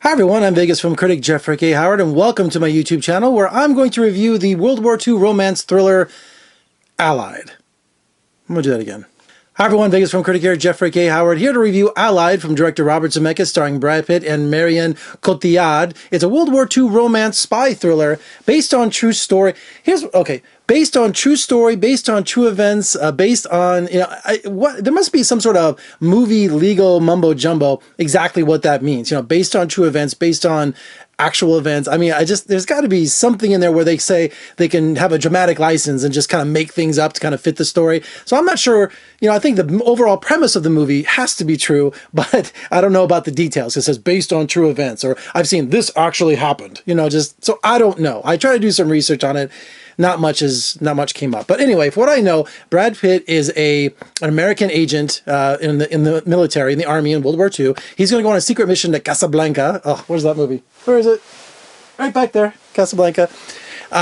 Hi everyone, I'm Vegas film critic Jeffrey K. Howard, and welcome to my YouTube channel where I'm going to review the World War II romance thriller Allied. I'm going to do that again. Hi everyone, Vegas film critic here, Jeffrey K. Howard, here to review Allied from director Robert Zemeckis, starring Brad Pitt and Marion Cotillard. It's a World War II romance spy thriller based on true story. Based on true story, based on true events, based on, there must be some sort of movie legal mumbo jumbo, exactly what that means. Based on true events, based on actual events. I mean, there's got to be something in there where they say they can have a dramatic license and just kind of make things up to kind of fit the story. So I'm not sure, I think the overall premise of the movie has to be true, but I don't know about the details. It says based on true events, or I've seen this actually happened, so I don't know. I try to do some research on it. Not much came up. But anyway, for what I know, Brad Pitt is an American agent in the military, in the army in World War II. He's going to go on a secret mission to Casablanca. Oh, where's that movie? Where is it? Right back there, Casablanca.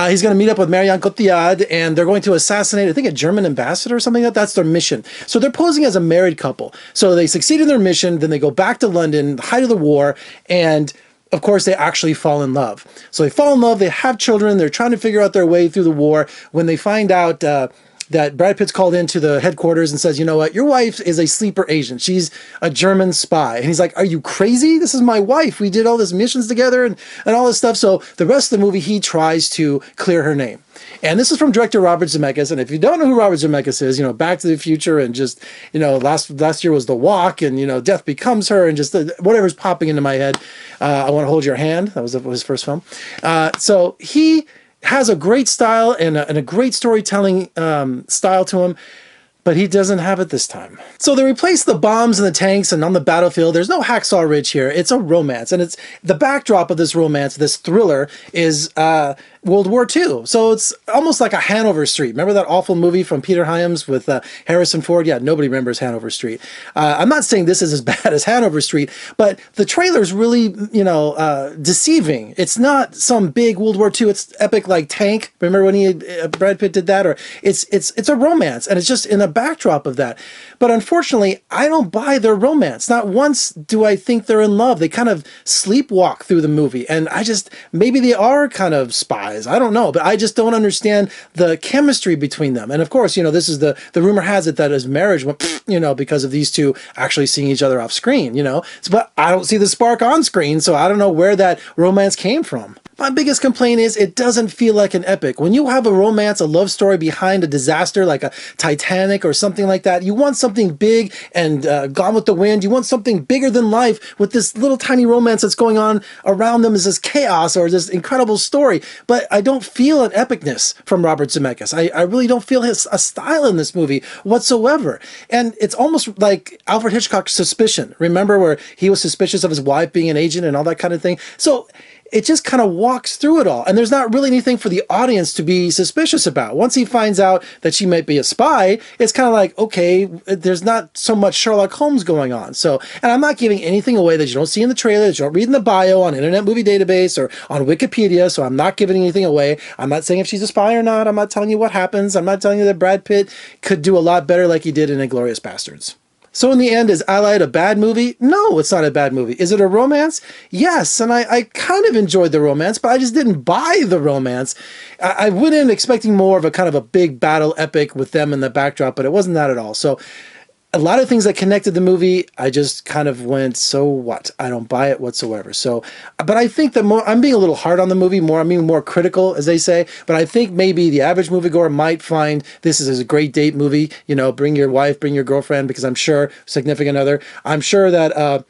He's going to meet up with Marion Cotillard, and they're going to assassinate, I think, a German ambassador or something like that. That's their mission. So they're posing as a married couple. So they succeed in their mission, then they go back to London, the height of the war, and of course, they actually fall in love. So they fall in love, they have children, they're trying to figure out their way through the war. When they find out that Brad Pitt's called into the headquarters and says, you know what, your wife is a sleeper agent. She's a German spy. And he's like, are you crazy? This is my wife. We did all these missions together and all this stuff. So the rest of the movie, he tries to clear her name. And this is from director Robert Zemeckis. And if you don't know who Robert Zemeckis is, Back to the Future and just, last year was The Walk and, Death Becomes Her and just whatever's popping into my head. I Want to Hold Your Hand. That was his first film. So he has a great style and a great storytelling style to him, but he doesn't have it this time. So they replace the bombs and the tanks, and on the battlefield, there's no Hacksaw Ridge here. It's a romance, and it's the backdrop of this romance, this thriller, is World War II. So it's almost like a Hanover Street. Remember that awful movie from Peter Hyams with Harrison Ford? Yeah, nobody remembers Hanover Street. I'm not saying this is as bad as Hanover Street, but the trailer's really, deceiving. It's not some big World War II. It's epic like Tank. Remember when Brad Pitt did that? Or it's a romance, and it's just in a backdrop of that. But unfortunately, I don't buy their romance. Not once do I think they're in love. They kind of sleepwalk through the movie, and maybe they are kind of spies. I don't know, but I just don't understand the chemistry between them. And of course, this is the rumor has it that his marriage went, because of these two actually seeing each other off screen, but I don't see the spark on screen, so I don't know where that romance came from. My biggest complaint is it doesn't feel like an epic. When you have a romance, a love story behind a disaster like a Titanic or something like that, you want something big and Gone with the Wind. You want something bigger than life with this little tiny romance that's going on around them as this chaos or this incredible story. But I don't feel an epicness from Robert Zemeckis. I really don't feel a style in this movie whatsoever. And it's almost like Alfred Hitchcock's Suspicion. Remember where he was suspicious of his wife being an agent and all that kind of thing? So it just kind of walks through it all. And there's not really anything for the audience to be suspicious about. Once he finds out that she might be a spy, it's kind of like, okay, there's not so much Sherlock Holmes going on. So, and I'm not giving anything away that you don't see in the trailer, that you don't read in the bio on Internet Movie Database or on Wikipedia. So I'm not giving anything away. I'm not saying if she's a spy or not. I'm not telling you what happens. I'm not telling you that Brad Pitt could do a lot better like he did in Inglourious Basterds. So in the end, is Allied a bad movie? No, it's not a bad movie. Is it a romance? Yes, and I kind of enjoyed the romance, but I just didn't buy the romance. I went in expecting more of a kind of a big battle epic with them in the backdrop, but it wasn't that at all. So a lot of things that connected the movie, I just kind of went, so what? I don't buy it whatsoever. So, but I think that I'm being a little hard on the movie, I'm being more critical, as they say, but I think maybe the average moviegoer might find this is a great date movie. Bring your wife, bring your girlfriend, because I'm sure, significant other, I'm sure that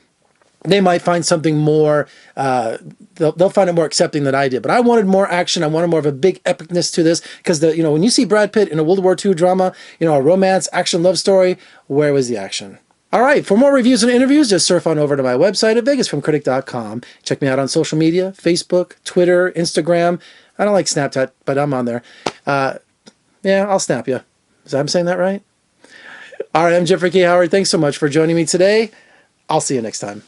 they might find something more, they'll find it more accepting than I did. But I wanted more action. I wanted more of a big epicness to this, because when you see Brad Pitt in a World War II drama, a romance, action, love story, where was the action? All right, for more reviews and interviews, just surf on over to my website at vegasfilmcritic.com. Check me out on social media, Facebook, Twitter, Instagram. I don't like Snapchat, but I'm on there. Yeah, I'll snap you. I'm saying that right? All right, I'm Jeffrey K. Howard. Thanks so much for joining me today. I'll see you next time.